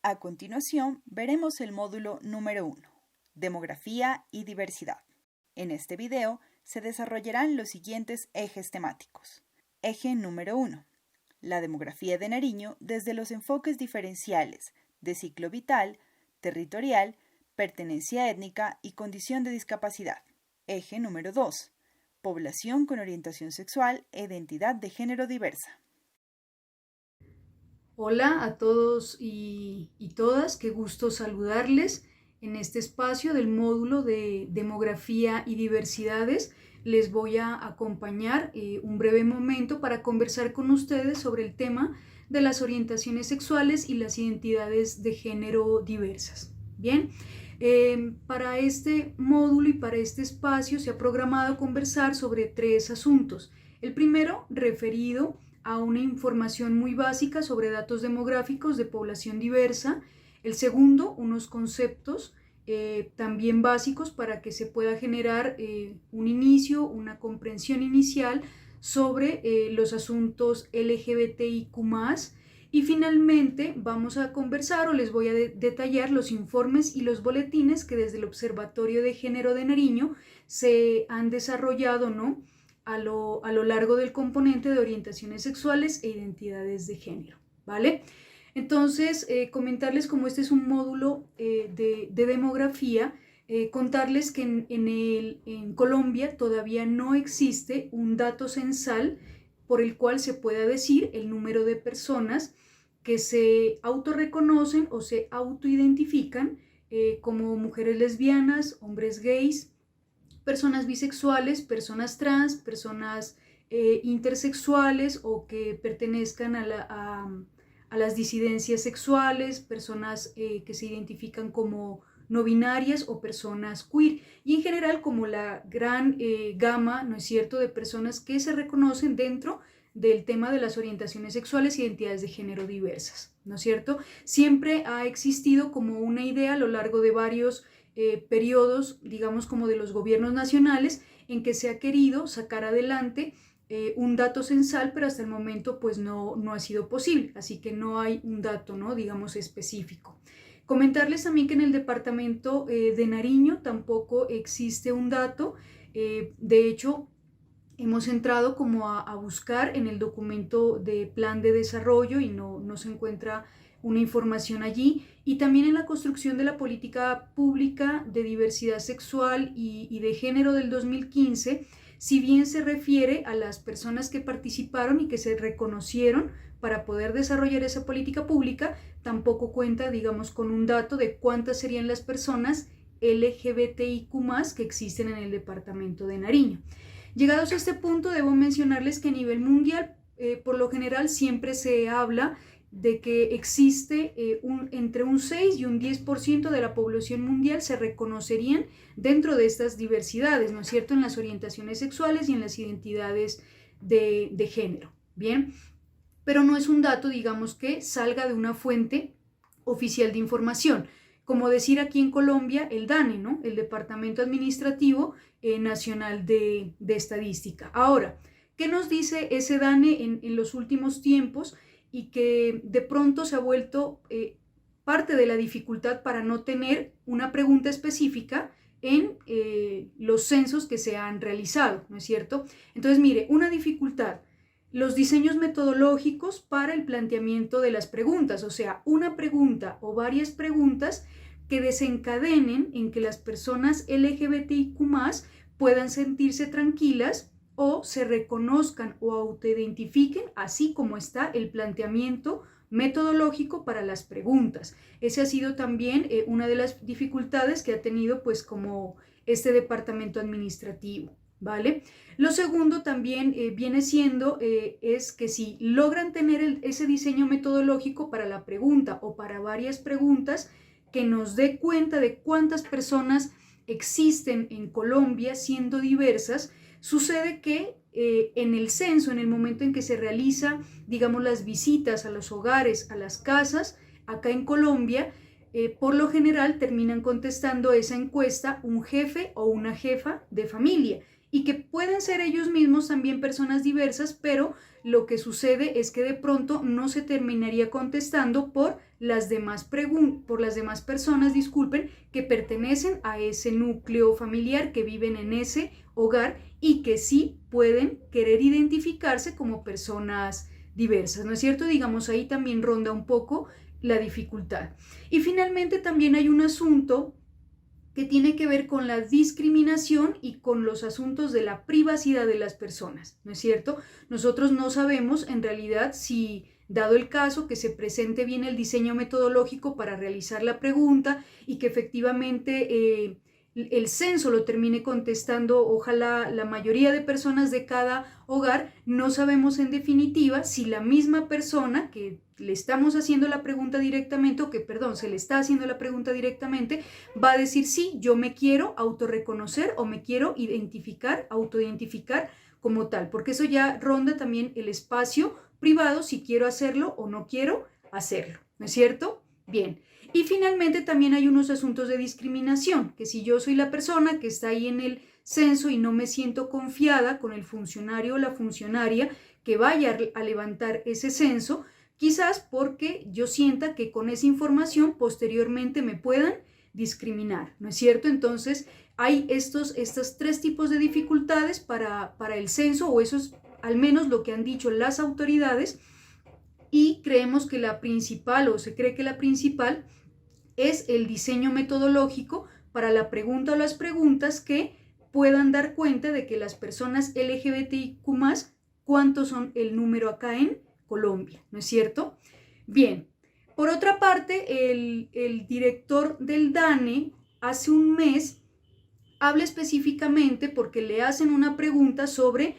A continuación, veremos el módulo número 1, Demografía y Diversidad. En este video se desarrollarán los siguientes ejes temáticos. Eje número 1, la demografía de Nariño desde los enfoques diferenciales de ciclo vital, territorial, pertenencia étnica y condición de discapacidad. Eje número 2, población con orientación sexual e identidad de género diversa. Hola a todos y todas, qué gusto saludarles en este espacio del módulo de Demografía y Diversidades. Les voy a acompañar un breve momento para conversar con ustedes sobre el tema de las orientaciones sexuales y las identidades de género diversas. Bien, para este módulo y para este espacio se ha programado conversar sobre 3 asuntos. El primero, referido a una información muy básica sobre datos demográficos de población diversa. El segundo, unos conceptos también básicos para que se pueda generar un inicio, una comprensión inicial sobre los asuntos LGBTIQ+. Y finalmente vamos a conversar o les voy a detallar los informes y los boletines que desde el Observatorio de Género de Nariño se han desarrollado, ¿no?, a lo largo del componente de orientaciones sexuales e identidades de género, ¿vale? Entonces, comentarles como este es un módulo de demografía, contarles que en Colombia todavía no existe un dato censal por el cual se pueda decir el número de personas que se autorreconocen o se autoidentifican como mujeres lesbianas, hombres gays, personas bisexuales, personas trans, personas intersexuales o que pertenezcan a las disidencias sexuales, personas que se identifican como no binarias o personas queer, y en general como la gran gama, ¿no es cierto?, de personas que se reconocen dentro del tema de las orientaciones sexuales e identidades de género diversas, ¿no es cierto? Siempre ha existido como una idea a lo largo de varios periodos, digamos como de los gobiernos nacionales, en que se ha querido sacar adelante un dato censal, pero hasta el momento pues no ha sido posible, así que no hay un dato, ¿no?, digamos específico. Comentarles también que en el departamento de Nariño tampoco existe un dato, de hecho hemos entrado como a buscar en el documento de plan de desarrollo y no se encuentra una información allí, y también en la construcción de la política pública de diversidad sexual y de género del 2015, si bien se refiere a las personas que participaron y que se reconocieron para poder desarrollar esa política pública, tampoco cuenta, digamos, con un dato de cuántas serían las personas LGBTIQ+ que existen en el departamento de Nariño. Llegados a este punto, debo mencionarles que a nivel mundial, por lo general, siempre se habla de que existe entre un 6 y un 10% de la población mundial se reconocerían dentro de estas diversidades, ¿no es cierto?, en las orientaciones sexuales y en las identidades de género, ¿bien? Pero no es un dato, digamos, que salga de una fuente oficial de información. Como decir aquí en Colombia, el DANE, ¿no?, el Departamento Administrativo Nacional de Estadística. Ahora, ¿qué nos dice ese DANE en los últimos tiempos y que de pronto se ha vuelto parte de la dificultad para no tener una pregunta específica en los censos que se han realizado, ¿no es cierto? Entonces, mire, una dificultad: los diseños metodológicos para el planteamiento de las preguntas, o sea, una pregunta o varias preguntas que desencadenen en que las personas LGBTIQ+ puedan sentirse tranquilas o se reconozcan o autoidentifiquen, así como está el planteamiento metodológico para las preguntas. Ese ha sido también una de las dificultades que ha tenido pues como este departamento administrativo, ¿vale? Lo segundo también viene siendo es que si logran tener ese diseño metodológico para la pregunta o para varias preguntas que nos dé cuenta de cuántas personas existen en Colombia siendo diversas, sucede que en el censo, en el momento en que se realiza, digamos, las visitas a los hogares, a las casas, acá en Colombia, por lo general terminan contestando esa encuesta un jefe o una jefa de familia, y que pueden ser ellos mismos también personas diversas, pero lo que sucede es que de pronto no se terminaría contestando por las demás personas, disculpen, que pertenecen a ese núcleo familiar, que viven en ese hogar y que sí pueden querer identificarse como personas diversas, ¿no es cierto? Digamos, ahí también ronda un poco la dificultad. Y finalmente también hay un asunto que tiene que ver con la discriminación y con los asuntos de la privacidad de las personas, ¿no es cierto? Nosotros no sabemos en realidad si, dado el caso, que se presente bien el diseño metodológico para realizar la pregunta y que efectivamente el censo lo termine contestando, ojalá la mayoría de personas de cada hogar, no sabemos en definitiva si la misma persona que le estamos haciendo la pregunta directamente, se le está haciendo la pregunta directamente, va a decir sí, yo me quiero autorreconocer o me quiero autoidentificar como tal, porque eso ya ronda también el espacio privado, si quiero hacerlo o no quiero hacerlo, ¿no es cierto? Bien. Y finalmente también hay unos asuntos de discriminación, que si yo soy la persona que está ahí en el censo y no me siento confiada con el funcionario o la funcionaria que vaya a levantar ese censo, quizás porque yo sienta que con esa información posteriormente me puedan discriminar, ¿no es cierto? Entonces hay estos tres tipos de dificultades para el censo, o eso es al menos lo que han dicho las autoridades, y creemos que la principal, o se cree que la principal, es el diseño metodológico para la pregunta o las preguntas que puedan dar cuenta de que las personas LGBTIQ+, cuántos son el número acá en Colombia, ¿no es cierto? Bien, por otra parte, el director del DANE hace un mes habla específicamente porque le hacen una pregunta sobre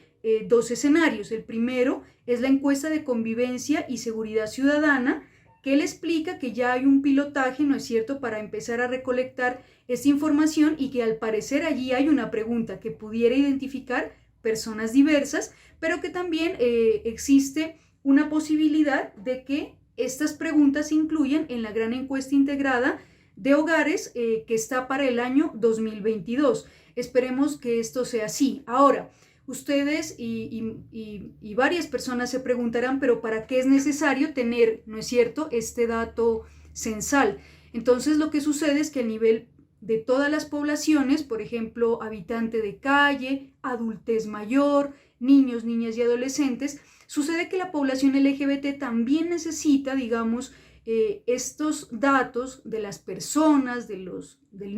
dos escenarios. El primero es la encuesta de convivencia y seguridad ciudadana, que él explica que ya hay un pilotaje, ¿no es cierto?, para empezar a recolectar esta información y que al parecer allí hay una pregunta que pudiera identificar personas diversas, pero que también existe una posibilidad de que estas preguntas se incluyan en la gran encuesta integrada de hogares que está para el año 2022. Esperemos que esto sea así. Ahora, ustedes y varias personas se preguntarán, pero ¿para qué es necesario tener, no es cierto, este dato censal? Entonces, lo que sucede es que a nivel de todas las poblaciones, por ejemplo, habitante de calle, adultez mayor, niños, niñas y adolescentes, sucede que la población LGBT también necesita, digamos, estos datos de las personas, del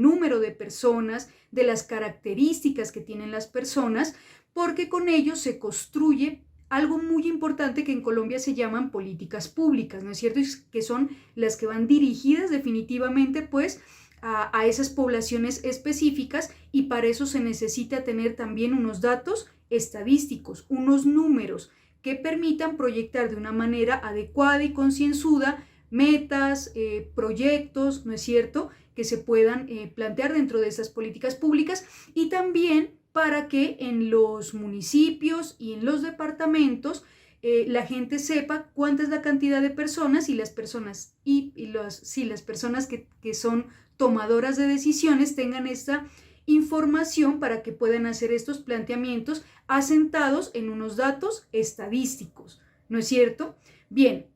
número de personas, de las características que tienen las personas, porque con ello se construye algo muy importante que en Colombia se llaman políticas públicas, ¿no es cierto? Que son las que van dirigidas definitivamente pues a esas poblaciones específicas, y para eso se necesita tener también unos datos estadísticos, unos números que permitan proyectar de una manera adecuada y concienzuda metas, proyectos, ¿no es cierto?, que se puedan plantear dentro de esas políticas públicas, y también para que en los municipios y en los departamentos la gente sepa cuánta es la cantidad de personas, y las personas las personas que son tomadoras de decisiones tengan esta información para que puedan hacer estos planteamientos asentados en unos datos estadísticos, ¿no es cierto? Bien,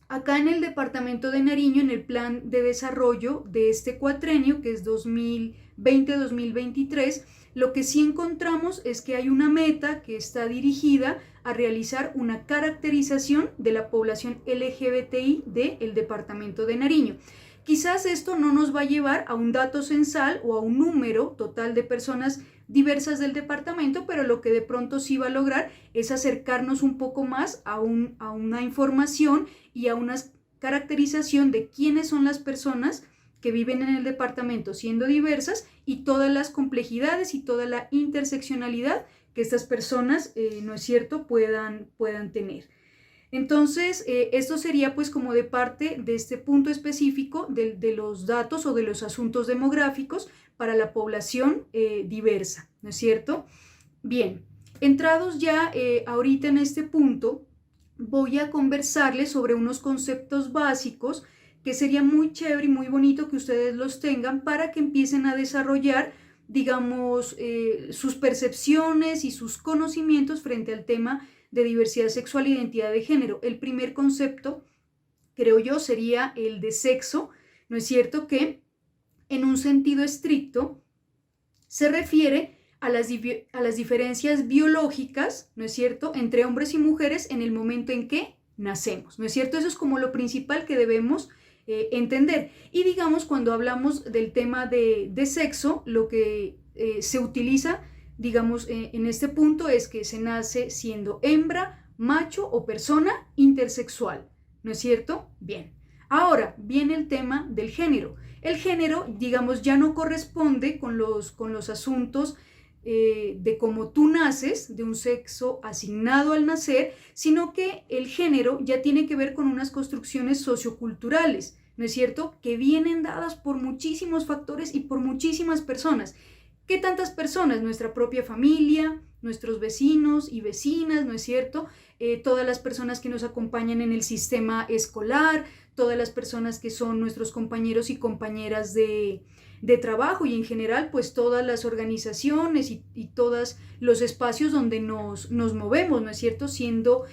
acá en el departamento de Nariño, en el plan de desarrollo de este cuatrenio, que es 2020-2023, lo que sí encontramos es que hay una meta que está dirigida a realizar una caracterización de la población LGBTI del departamento de Nariño. Quizás esto no nos va a llevar a un dato censal o a un número total de personas diversas del departamento, pero lo que de pronto sí va a lograr es acercarnos un poco más a una información y a una caracterización de quiénes son las personas que viven en el departamento siendo diversas, y todas las complejidades y toda la interseccionalidad que estas personas, ¿no es cierto?, puedan tener. Entonces, esto sería pues como de parte de este punto específico de los datos o de los asuntos demográficos para la población diversa, ¿no es cierto? Bien, entrados ya ahorita en este punto, voy a conversarles sobre unos conceptos básicos que sería muy chévere y muy bonito que ustedes los tengan para que empiecen a desarrollar digamos, sus percepciones y sus conocimientos frente al tema de diversidad sexual e identidad de género. El primer concepto, creo yo, sería el de sexo, ¿no es cierto? Que en un sentido estricto se refiere a las diferencias biológicas, ¿no es cierto?, entre hombres y mujeres en el momento en que nacemos, ¿no es cierto? Eso es como lo principal que debemos entender. Y digamos, cuando hablamos del tema de sexo, lo que se utiliza, digamos, en este punto es que se nace siendo hembra, macho o persona intersexual, ¿no es cierto? Bien. Ahora viene el tema del género. El género, digamos, ya no corresponde con los asuntos de cómo tú naces, de un sexo asignado al nacer, sino que el género ya tiene que ver con unas construcciones socioculturales, ¿no es cierto?, que vienen dadas por muchísimos factores y por muchísimas personas. ¿Qué tantas personas? Nuestra propia familia, nuestros vecinos y vecinas, ¿no es cierto?, todas las personas que nos acompañan en el sistema escolar, todas las personas que son nuestros compañeros y compañeras de trabajo, y en general pues todas las organizaciones y todos los espacios donde nos movemos, ¿no es cierto?, siendo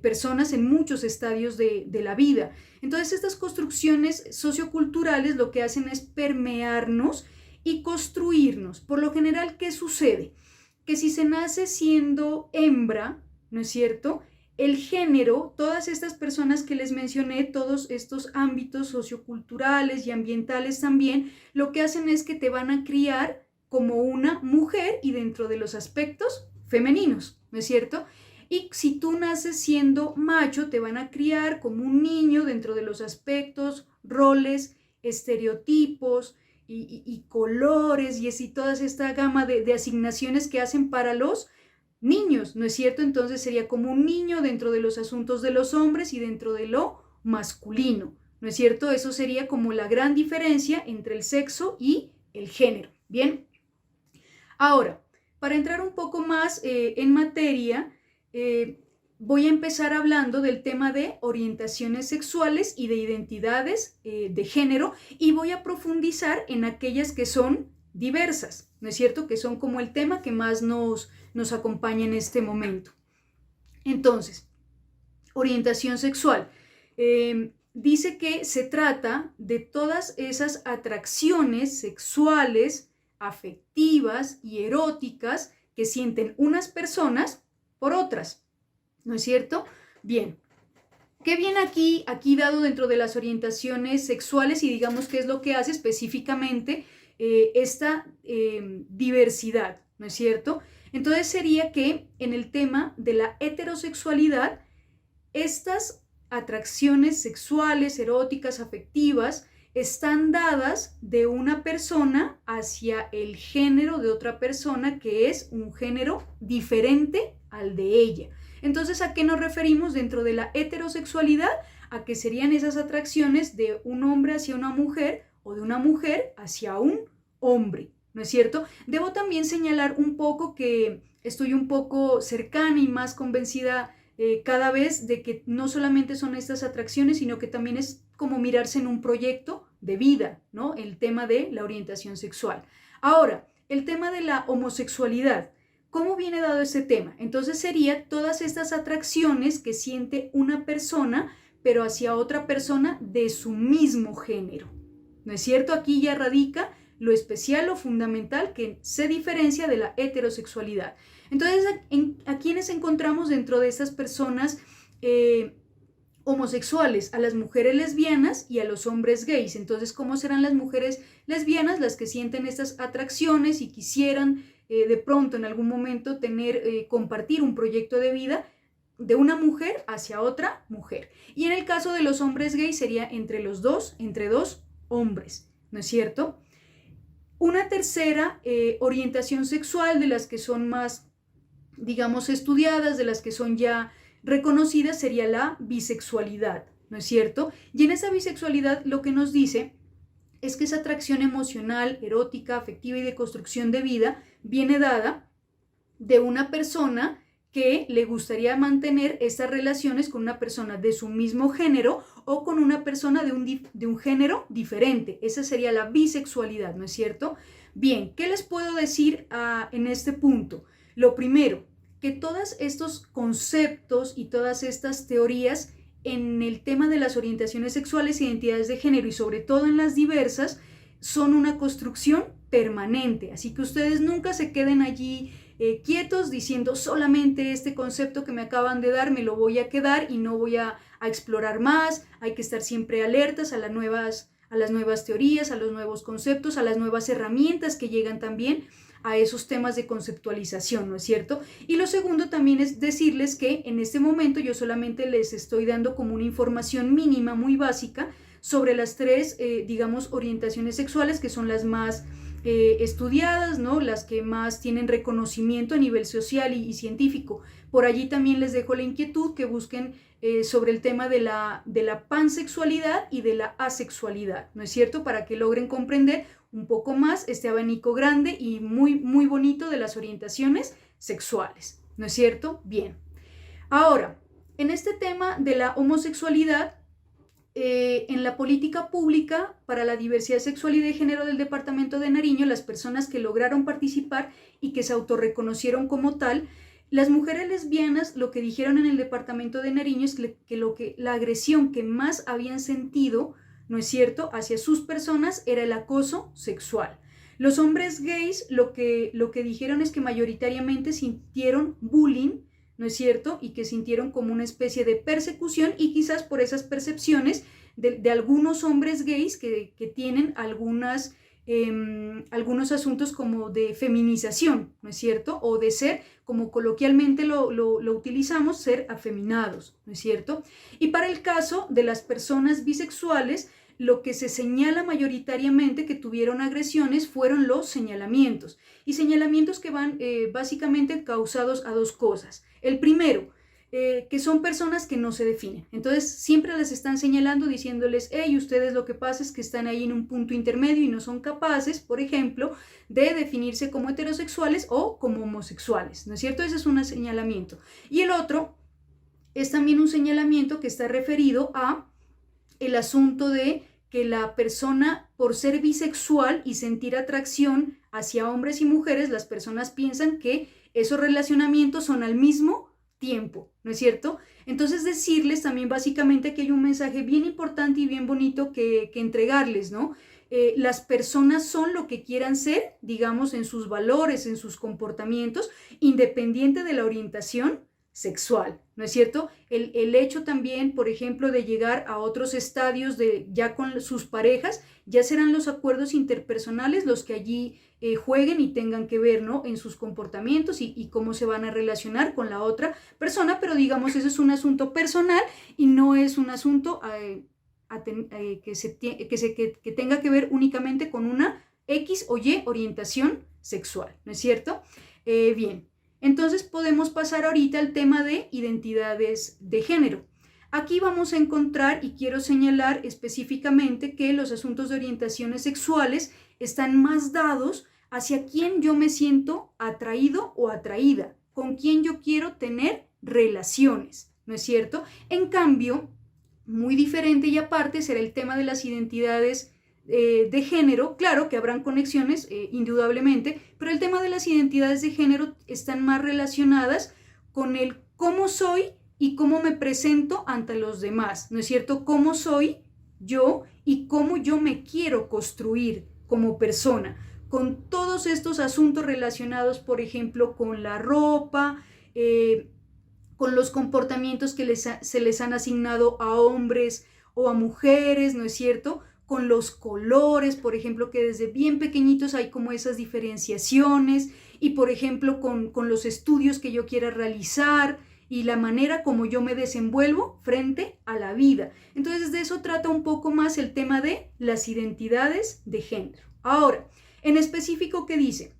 personas en muchos estadios de la vida. Entonces estas construcciones socioculturales lo que hacen es permearnos y construirnos. Por lo general, ¿qué sucede? Que si se nace siendo hembra, ¿no es cierto?, el género, todas estas personas que les mencioné, todos estos ámbitos socioculturales y ambientales también, lo que hacen es que te van a criar como una mujer y dentro de los aspectos femeninos, ¿no es cierto? Y si tú naces siendo macho, te van a criar como un niño dentro de los aspectos, roles, estereotipos y colores y así toda esta gama de asignaciones que hacen para los niños, ¿no es cierto? Entonces sería como un niño dentro de los asuntos de los hombres y dentro de lo masculino, ¿no es cierto? Eso sería como la gran diferencia entre el sexo y el género. Bien, ahora, para entrar un poco más en materia, voy a empezar hablando del tema de orientaciones sexuales y de identidades de género, y voy a profundizar en aquellas que son diversas, ¿no es cierto?, que son como el tema que más nos acompaña en este momento. Entonces, orientación sexual. Dice que se trata de todas esas atracciones sexuales, afectivas y eróticas que sienten unas personas por otras, ¿no es cierto? Bien, ¿qué viene aquí dado dentro de las orientaciones sexuales? Y digamos qué es lo que hace específicamente esta diversidad, ¿no es cierto? Entonces sería que en el tema de la heterosexualidad, estas atracciones sexuales, eróticas, afectivas, están dadas de una persona hacia el género de otra persona que es un género diferente al de ella. Entonces, ¿a qué nos referimos dentro de la heterosexualidad? A que serían esas atracciones de un hombre hacia una mujer o de una mujer hacia un hombre, ¿no es cierto? Debo también señalar un poco que estoy un poco cercana y más convencida cada vez de que no solamente son estas atracciones, sino que también es como mirarse en un proyecto de vida, ¿no? El tema de la orientación sexual. Ahora, el tema de la homosexualidad. ¿Cómo viene dado ese tema? Entonces sería todas estas atracciones que siente una persona, pero hacia otra persona de su mismo género, ¿no es cierto? Aquí ya radica lo especial o fundamental que se diferencia de la heterosexualidad. Entonces, ¿a quiénes encontramos dentro de estas personas homosexuales? A las mujeres lesbianas y a los hombres gays. Entonces, ¿cómo serán las mujeres lesbianas? Las que sienten estas atracciones y quisieran de pronto en algún momento compartir un proyecto de vida de una mujer hacia otra mujer. Y en el caso de los hombres gays sería entre dos hombres, ¿no es cierto? Una tercera orientación sexual, de las que son más, digamos, estudiadas, de las que son ya reconocidas, sería la bisexualidad, ¿no es cierto? Y en esa bisexualidad lo que nos dice es que esa atracción emocional, erótica, afectiva y de construcción de vida viene dada de una persona que le gustaría mantener estas relaciones con una persona de su mismo género o con una persona de un género diferente. Esa sería la bisexualidad, ¿no es cierto? Bien, ¿qué les puedo decir en este punto? Lo primero, que todos estos conceptos y todas estas teorías en el tema de las orientaciones sexuales e identidades de género y sobre todo en las diversas son una construcción permanente, así que ustedes nunca se queden allí quietos diciendo solamente este concepto que me acaban de dar me lo voy a quedar y no voy a explorar más. Hay que estar siempre alertas a las nuevas teorías, a los nuevos conceptos, a las nuevas herramientas que llegan también a esos temas de conceptualización, ¿no es cierto? Y lo segundo también es decirles que en este momento yo solamente les estoy dando como una información mínima, muy básica, sobre las tres, digamos, orientaciones sexuales que son las más estudiadas, ¿no? Las que más tienen reconocimiento a nivel social y científico. Por allí también les dejo la inquietud que busquen sobre el tema de la pansexualidad y de la asexualidad, ¿no es cierto? Para que logren comprender un poco más este abanico grande y muy, muy bonito de las orientaciones sexuales, ¿no es cierto? Bien. Ahora, en este tema de la homosexualidad, en la política pública para la diversidad sexual y de género del departamento de Nariño, las personas que lograron participar y que se autorreconocieron como tal, las mujeres lesbianas lo que dijeron en el departamento de Nariño es que la agresión que más habían sentido, ¿no es cierto?, hacia sus personas era el acoso sexual. Los hombres gays lo que dijeron es que mayoritariamente sintieron bullying, ¿no es cierto? Y que sintieron como una especie de persecución y quizás por esas percepciones de algunos hombres gays que tienen algunos asuntos como de feminización, ¿no es cierto? O de ser, como coloquialmente lo utilizamos, ser afeminados, ¿no es cierto? Y para el caso de las personas bisexuales, lo que se señala mayoritariamente que tuvieron agresiones fueron los señalamientos. Y señalamientos que van básicamente causados a dos cosas. El primero, que son personas que no se definen. Entonces siempre les están señalando diciéndoles, hey, ustedes lo que pasa es que están ahí en un punto intermedio y no son capaces, por ejemplo, de definirse como heterosexuales o como homosexuales, ¿no es cierto? Ese es un señalamiento. Y el otro es también un señalamiento que está referido a el asunto de que la persona, por ser bisexual y sentir atracción hacia hombres y mujeres, las personas piensan que esos relacionamientos son al mismo tiempo, ¿no es cierto? Entonces decirles también básicamente que hay un mensaje bien importante y bien bonito que entregarles, ¿no? Las personas son lo que quieran ser, digamos, en sus valores, en sus comportamientos, independiente de la orientación sexual, ¿no es cierto? El hecho también, por ejemplo, de llegar a otros estadios ya con sus parejas, ya serán los acuerdos interpersonales los que allí jueguen y tengan que ver, ¿no?, en sus comportamientos y cómo se van a relacionar con la otra persona, pero digamos, ese es un asunto personal y no es un asunto que tenga que ver únicamente con una X o Y orientación sexual, ¿no es cierto? Bien. Entonces podemos pasar ahorita al tema de identidades de género. Aquí vamos a encontrar, y quiero señalar específicamente, que los asuntos de orientaciones sexuales están más dados hacia quién yo me siento atraído o atraída, con quién yo quiero tener relaciones, ¿no es cierto? En cambio, muy diferente y aparte será el tema de las identidades de género. Claro que habrán conexiones, indudablemente, pero el tema de las identidades de género están más relacionadas con el cómo soy y cómo me presento ante los demás, ¿no es cierto? Cómo soy yo y cómo yo me quiero construir como persona, con todos estos asuntos relacionados, por ejemplo, con la ropa, con los comportamientos que se les han asignado a hombres o a mujeres, ¿no es cierto?, con los colores, por ejemplo, que desde bien pequeñitos hay como esas diferenciaciones, y por ejemplo con los estudios que yo quiera realizar y la manera como yo me desenvuelvo frente a la vida. Entonces de eso trata un poco más el tema de las identidades de género. Ahora, en específico, ¿qué dice?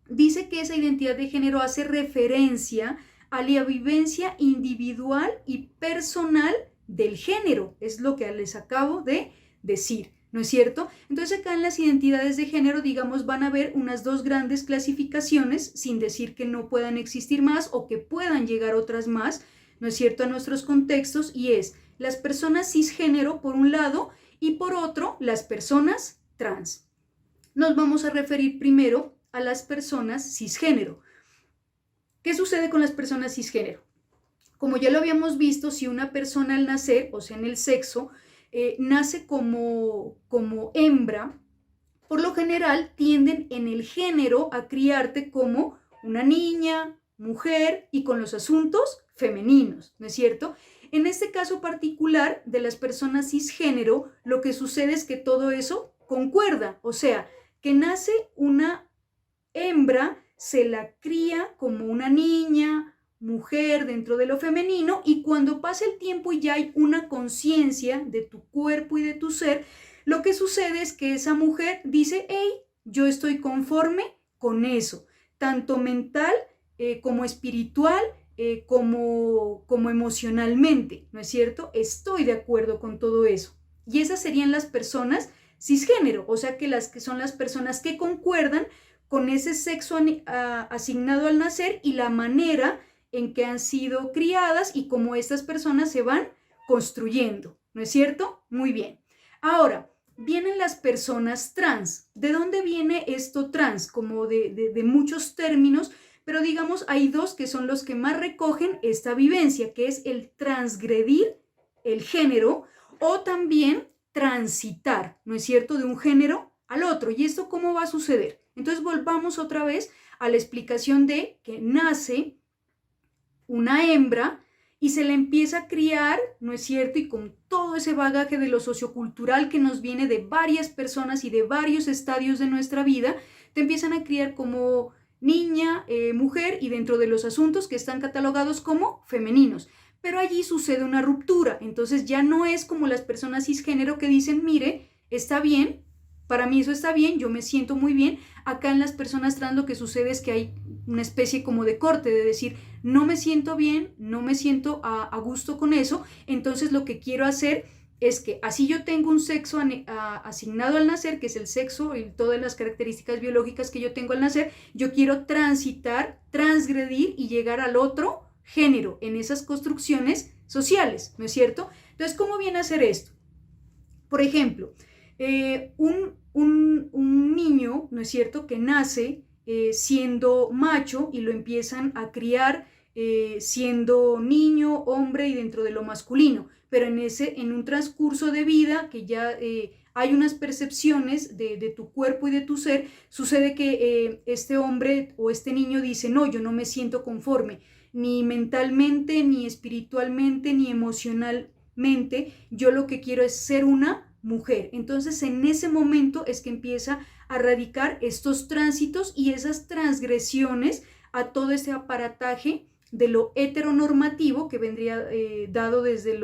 Dice que esa identidad de género hace referencia a la vivencia individual y personal del género, es lo que les acabo de decir, ¿no es cierto? Entonces acá en las identidades de género, digamos, van a haber unas dos grandes clasificaciones, sin decir que no puedan existir más o que puedan llegar otras más, ¿no es cierto?, a nuestros contextos, y es las personas cisgénero por un lado y por otro las personas trans. Nos vamos a referir primero a las personas cisgénero. ¿Qué sucede con las personas cisgénero? Como ya lo habíamos visto, si una persona al nacer, o sea, en el sexo, nace como hembra, por lo general tienden en el género a criarte como una niña, mujer y con los asuntos femeninos, ¿no es cierto? En este caso particular de las personas cisgénero, lo que sucede es que todo eso concuerda, o sea, que nace una hembra, se la cría como una niña, mujer dentro de lo femenino, y cuando pasa el tiempo y ya hay una conciencia de tu cuerpo y de tu ser, lo que sucede es que esa mujer dice, hey, yo estoy conforme con eso, tanto mental como espiritual, como emocionalmente, ¿no es cierto? Estoy de acuerdo con todo eso. Y esas serían las personas cisgénero, o sea que son las personas que concuerdan con ese sexo asignado al nacer y la manera en que han sido criadas y cómo estas personas se van construyendo, ¿no es cierto? Muy bien. Ahora, vienen las personas trans. ¿De dónde viene esto trans? Como de muchos términos, pero digamos hay dos que son los que más recogen esta vivencia, que es el transgredir el género o también transitar, ¿no es cierto?, de un género al otro. ¿Y esto cómo va a suceder? Entonces volvamos otra vez a la explicación de que nace una hembra y se le empieza a criar, ¿no es cierto? Y con todo ese bagaje de lo sociocultural que nos viene de varias personas y de varios estadios de nuestra vida, te empiezan a criar como niña, mujer y dentro de los asuntos que están catalogados como femeninos. Pero allí sucede una ruptura, entonces ya no es como las personas cisgénero que dicen, mire, está bien, para mí eso está bien, yo me siento muy bien. Acá en las personas trans lo que sucede es que hay una especie como de corte, de decir, no me siento bien, no me siento a gusto con eso, entonces lo que quiero hacer es que así yo tengo un sexo asignado al nacer, que es el sexo y todas las características biológicas que yo tengo al nacer, yo quiero transitar, transgredir y llegar al otro género en esas construcciones sociales, ¿no es cierto? Entonces, ¿cómo viene a ser esto? Por ejemplo, un niño, ¿no es cierto?, que nace siendo macho y lo empiezan a criar siendo niño, hombre y dentro de lo masculino, pero en un transcurso de vida que ya hay unas percepciones de tu cuerpo y de tu ser, sucede que este hombre o este niño dice, no, yo no me siento conforme, ni mentalmente, ni espiritualmente, ni emocionalmente, yo lo que quiero es ser una mujer. Entonces en ese momento es que empieza a radicar estos tránsitos y esas transgresiones a todo este aparataje de lo heteronormativo que vendría dado desde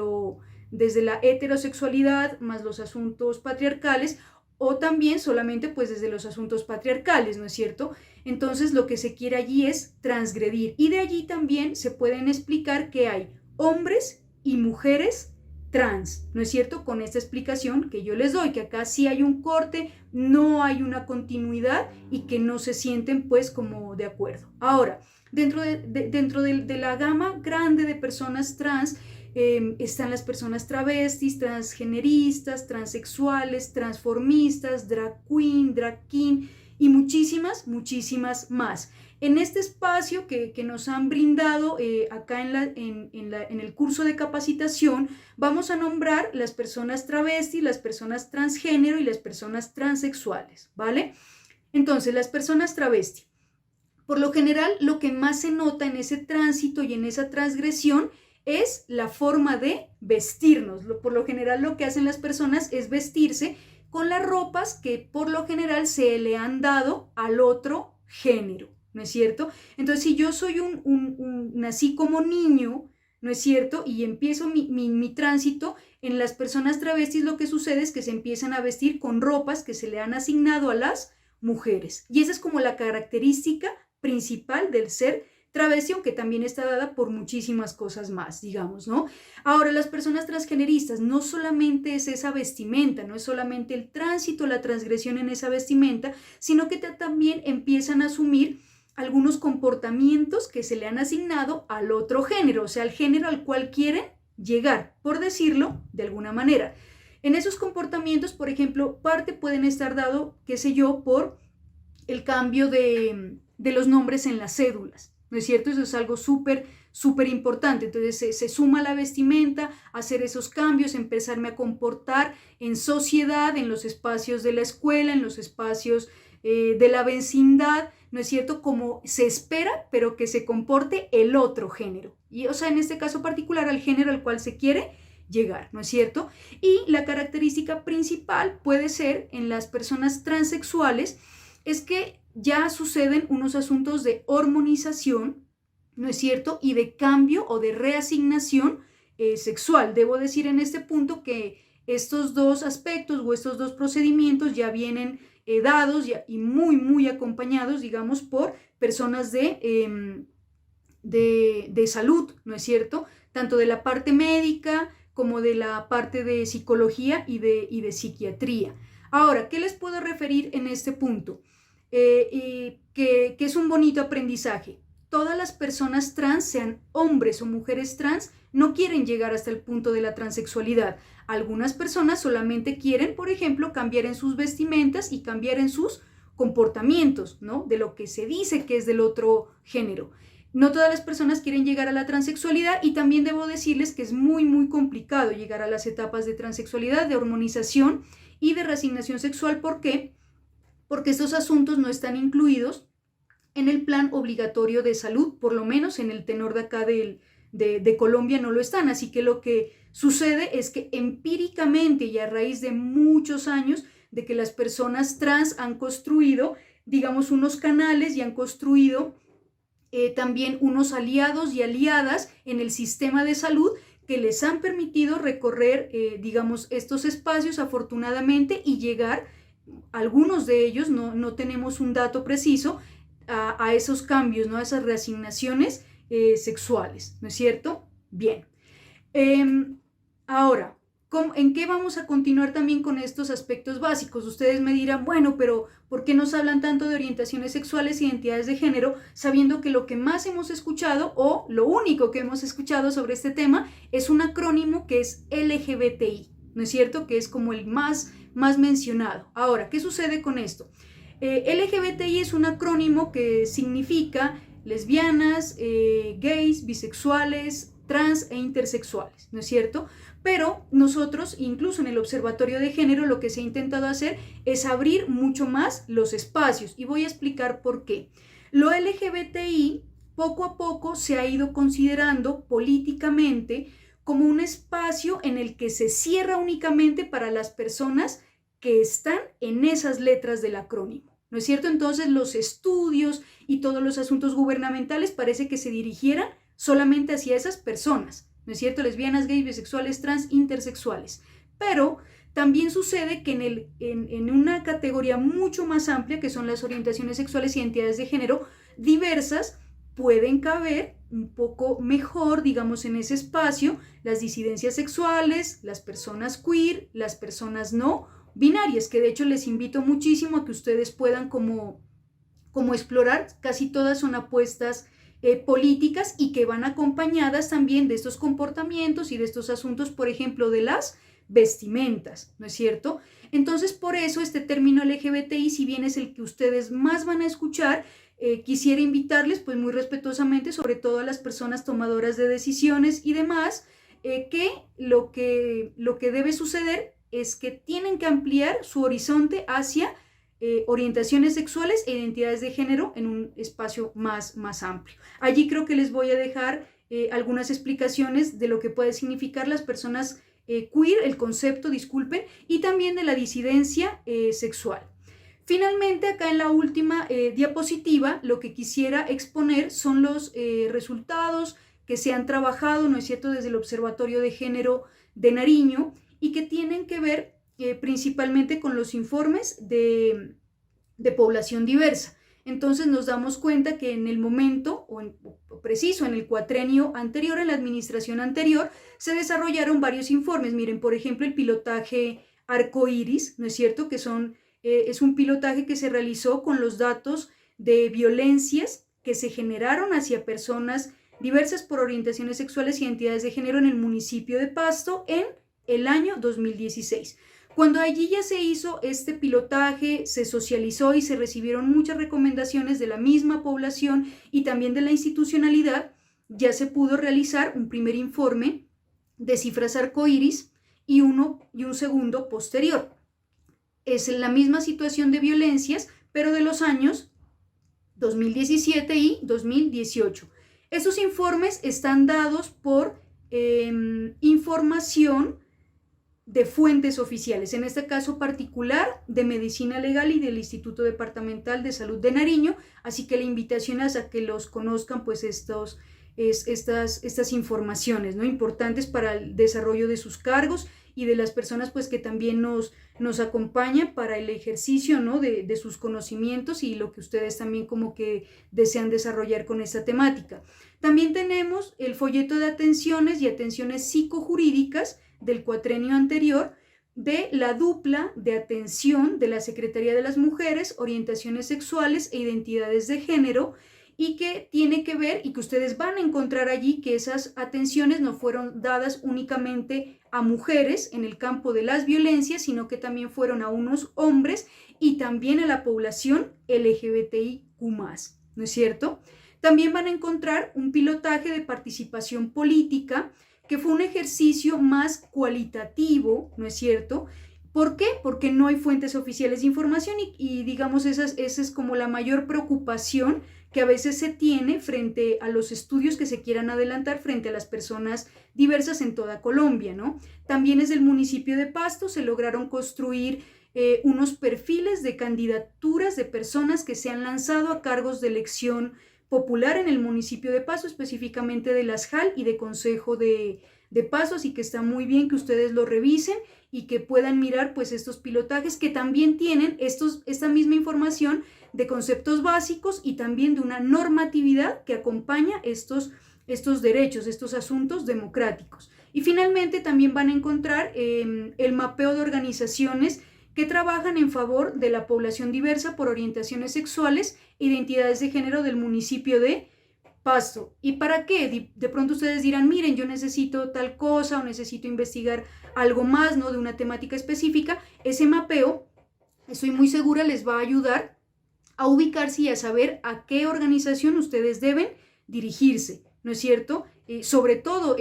la heterosexualidad más los asuntos patriarcales o también solamente pues desde los asuntos patriarcales, ¿no es cierto? Entonces lo que se quiere allí es transgredir y de allí también se pueden explicar que hay hombres y mujeres trans, ¿no es cierto? Con esta explicación que yo les doy, que acá sí hay un corte, no hay una continuidad y que no se sienten pues como de acuerdo. Ahora, dentro de la gama grande de personas trans están las personas travestis, transgeneristas, transexuales, transformistas, drag queen, drag king y muchísimas, muchísimas más. En este espacio que nos han brindado acá en el curso de capacitación, vamos a nombrar las personas travestis, las personas transgénero y las personas transexuales, ¿vale? Entonces, las personas travestis. Por lo general, lo que más se nota en ese tránsito y en esa transgresión es la forma de vestirnos. Por lo general, lo que hacen las personas es vestirse con las ropas que por lo general se le han dado al otro género, ¿no es cierto? Entonces, si yo soy nací como niño, ¿no es cierto? Y empiezo mi tránsito, en las personas travestis lo que sucede es que se empiezan a vestir con ropas que se le han asignado a las mujeres. Y esa es como la característica principal del ser travesti, aunque también está dada por muchísimas cosas más, digamos, ¿no? Ahora, las personas transgeneristas no solamente es esa vestimenta, no es solamente el tránsito, la transgresión en esa vestimenta, sino que también empiezan a asumir algunos comportamientos que se le han asignado al otro género, o sea, al género al cual quieren llegar, por decirlo de alguna manera. En esos comportamientos, por ejemplo, parte pueden estar dado, qué sé yo, por el cambio de los nombres en las cédulas, ¿no es cierto? Eso es algo súper importante. Entonces se suma la vestimenta, hacer esos cambios, empezarme a comportar en sociedad, en los espacios de la escuela, en los espacios de la vecindad, ¿no es cierto? Como se espera, pero que se comporte el otro género. Y, o sea, en este caso particular, al género al cual se quiere llegar, ¿no es cierto? Y la característica principal puede ser en las personas transexuales es que ya suceden unos asuntos de hormonización, ¿no es cierto? Y de cambio o de reasignación sexual. Debo decir en este punto que estos dos aspectos o estos dos procedimientos ya vienen dados y muy acompañados, digamos, por personas de salud, ¿no es cierto? Tanto de la parte médica como de la parte de psicología y de psiquiatría. Ahora, ¿qué les puedo referir en este punto? Que es un bonito aprendizaje. Todas las personas trans, sean hombres o mujeres trans, no quieren llegar hasta el punto de la transexualidad. Algunas personas solamente quieren, por ejemplo, cambiar en sus vestimentas y cambiar en sus comportamientos, ¿no? De lo que se dice que es del otro género. No todas las personas quieren llegar a la transexualidad y también debo decirles que es muy complicado llegar a las etapas de transexualidad, de hormonización y de reasignación sexual. ¿Por qué? Porque estos asuntos no están incluidos en el plan obligatorio de salud, por lo menos en el tenor de acá de Colombia no lo están. Así que lo que sucede es que empíricamente y a raíz de muchos años de que las personas trans han construido, digamos, unos canales y han construido también unos aliados y aliadas en el sistema de salud que les han permitido recorrer, digamos, estos espacios afortunadamente y llegar, algunos de ellos, no tenemos un dato preciso, a esos cambios, ¿no? A esas reasignaciones sexuales, ¿no es cierto? Bien. Ahora, ¿en qué vamos a continuar también con estos aspectos básicos? Ustedes me dirán, bueno, pero ¿por qué nos hablan tanto de orientaciones sexuales e identidades de género, sabiendo que lo que más hemos escuchado o lo único que hemos escuchado sobre este tema es un acrónimo que es LGBTI, ¿no es cierto? Que es como el más mencionado. Ahora, ¿qué sucede con esto? LGBTI es un acrónimo que significa lesbianas, gays, bisexuales, trans e intersexuales, ¿no es cierto? Pero nosotros, incluso en el Observatorio de Género, lo que se ha intentado hacer es abrir mucho más los espacios y voy a explicar por qué. Lo LGBTI poco a poco se ha ido considerando políticamente como un espacio en el que se cierra únicamente para las personas que están en esas letras del acrónimo, ¿no es cierto? Entonces los estudios y todos los asuntos gubernamentales parece que se dirigieran solamente hacia esas personas, ¿no es cierto? Lesbianas, gays, bisexuales, trans, intersexuales. Pero también sucede que en una categoría mucho más amplia, que son las orientaciones sexuales y identidades de género diversas, pueden caber un poco mejor, digamos, en ese espacio, las disidencias sexuales, las personas queer, las personas no binarias, que de hecho les invito muchísimo a que ustedes puedan como explorar. Casi todas son apuestas políticas y que van acompañadas también de estos comportamientos y de estos asuntos, por ejemplo, de las vestimentas, ¿no es cierto? Entonces, por eso este término LGBTI, si bien es el que ustedes más van a escuchar, quisiera invitarles, pues muy respetuosamente, sobre todo a las personas tomadoras de decisiones y demás, que lo que debe suceder es que tienen que ampliar su horizonte hacia orientaciones sexuales e identidades de género en un espacio más amplio. Allí creo que les voy a dejar algunas explicaciones de lo que puede significar las personas queer, el concepto, disculpen, y también de la disidencia sexual. Finalmente, acá en la última diapositiva, lo que quisiera exponer son los resultados que se han trabajado, ¿no es cierto?, desde el Observatorio de Género de Nariño y que tienen que ver principalmente con los informes de población diversa. Entonces nos damos cuenta que en el momento, preciso en el cuatrenio anterior, en la administración anterior, se desarrollaron varios informes. Miren, por ejemplo, el pilotaje arcoíris, ¿no es cierto? Que es un pilotaje que se realizó con los datos de violencias que se generaron hacia personas diversas por orientaciones sexuales y identidades de género en el municipio de Pasto en el año 2016. Cuando allí ya se hizo este pilotaje, se socializó y se recibieron muchas recomendaciones de la misma población y también de la institucionalidad, ya se pudo realizar un primer informe de cifras arcoíris y un segundo posterior. Es la misma situación de violencias, pero de los años 2017 y 2018. Esos informes están dados por información de fuentes oficiales, en este caso particular de Medicina Legal y del Instituto Departamental de Salud de Nariño, así que la invitación es a que los conozcan pues estas informaciones, ¿no? Importantes para el desarrollo de sus cargos y de las personas pues que también nos acompañan para el ejercicio, ¿no? de sus conocimientos y lo que ustedes también como que desean desarrollar con esta temática. También tenemos el folleto de atenciones y atenciones psicojurídicas del cuatrenio anterior de la dupla de atención de la Secretaría de las Mujeres, Orientaciones Sexuales e Identidades de Género, y que tiene que ver y que ustedes van a encontrar allí que esas atenciones no fueron dadas únicamente a mujeres en el campo de las violencias, sino que también fueron a unos hombres y también a la población LGBTIQ+, ¿no es cierto? También van a encontrar un pilotaje de participación política que fue un ejercicio más cualitativo, ¿no es cierto? ¿Por qué? Porque no hay fuentes oficiales de información y digamos, esa es como la mayor preocupación que a veces se tiene frente a los estudios que se quieran adelantar frente a las personas diversas en toda Colombia, ¿no? También desde el municipio de Pasto se lograron construir unos perfiles de candidaturas de personas que se han lanzado a cargos de elección popular en el municipio de Pasto, específicamente de Las JAL y de Consejo de Pasto, así que está muy bien que ustedes lo revisen y que puedan mirar pues estos pilotajes que también tienen esta misma información de conceptos básicos y también de una normatividad que acompaña estos derechos, estos asuntos democráticos. Y finalmente también van a encontrar el mapeo de organizaciones que trabajan en favor de la población diversa por orientaciones sexuales e identidades de género del municipio de Pasto. ¿Y para qué? De pronto ustedes dirán, miren, yo necesito tal cosa o necesito investigar algo más, ¿no? De una temática específica. Ese mapeo, estoy muy segura, les va a ayudar a ubicarse y a saber a qué organización ustedes deben dirigirse, ¿no es cierto? Sobre todo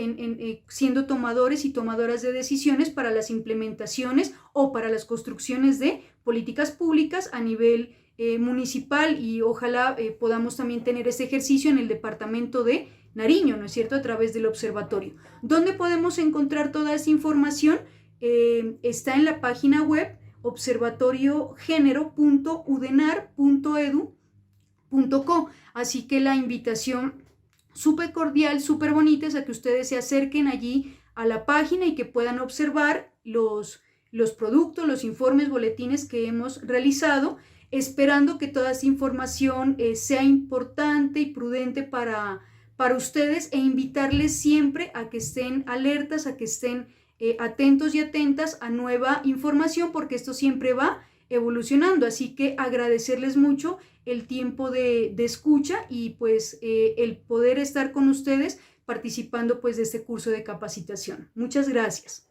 siendo tomadores y tomadoras de decisiones para las implementaciones o para las construcciones de políticas públicas a nivel municipal y ojalá podamos también tener este ejercicio en el departamento de Nariño, ¿no es cierto?, a través del observatorio. ¿Dónde podemos encontrar toda esta información? Está en la página web observatoriogénero.udenar.edu.co, así que la invitación súper cordial, súper bonita es a que ustedes se acerquen allí a la página y que puedan observar los productos, los informes, boletines que hemos realizado, esperando que toda esta información sea importante y prudente para ustedes e invitarles siempre a que estén alertas, a que estén atentos y atentas a nueva información, porque esto siempre va evolucionando, así que agradecerles mucho el tiempo de escucha y pues el poder estar con ustedes participando pues de este curso de capacitación. Muchas gracias.